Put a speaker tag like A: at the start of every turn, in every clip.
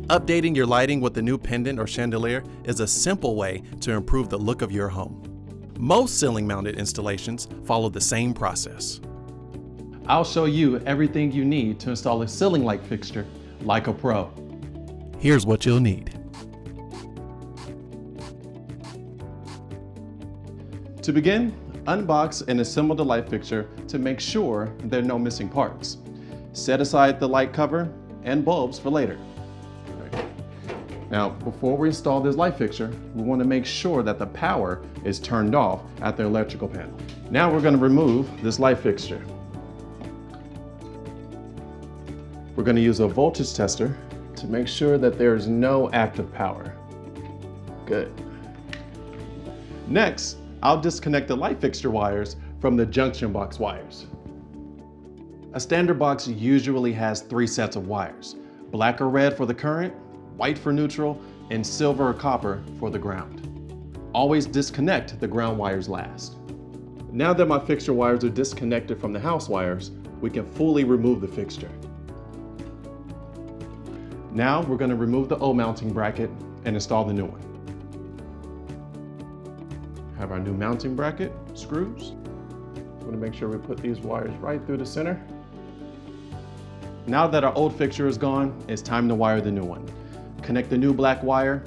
A: Updating your lighting with a new pendant or chandelier is a simple way to improve the look of your home. Most ceiling-mounted installations follow the same process. I'll show you everything you need to install a ceiling light fixture like a pro. Here's what you'll need. To begin, unbox and assemble the light fixture to make sure there are no missing parts. Set aside the light cover and bulbs for later. Now, before we install this light fixture, we want to make sure that the power is turned off at the electrical panel. Now we're going to remove this light fixture. We're going to use a voltage tester to make sure that there is no active power. Good. Next, I'll disconnect the light fixture wires from the junction box wires. A standard box usually has 3 sets of wires: black or red for the current, white for neutral, and silver or copper for the ground. Always disconnect the ground wires last. Now that my fixture wires are disconnected from the house wires, we can fully remove the fixture. Now we're going to remove the O mounting bracket and install the new one. Have our new mounting bracket screws. We want to make sure we put these wires right through the center. Now that our old fixture is gone, it's time to wire the new one. Connect the new black wire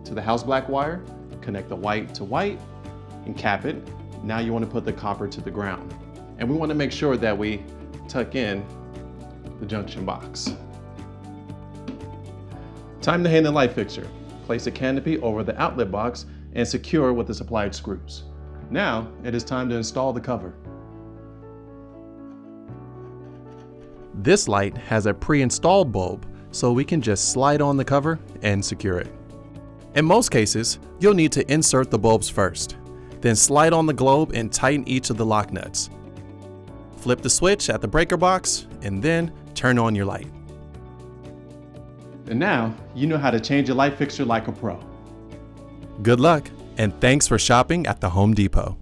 A: to the house black wire, connect the white to white, and cap it. Now you want to put the copper to the ground. And we want to make sure that we tuck in the junction box. Time to hang the light fixture. Place a canopy over the outlet box and secure with the supplied screws. Now it is time to install the cover. This light has a pre-installed bulb, so we can just slide on the cover and secure it. In most cases, you'll need to insert the bulbs first, then slide on the globe and tighten each of the lock nuts. Flip the switch at the breaker box and then turn on your light. And now you know how to change a light fixture like a pro. Good luck, and thanks for shopping at the Home Depot.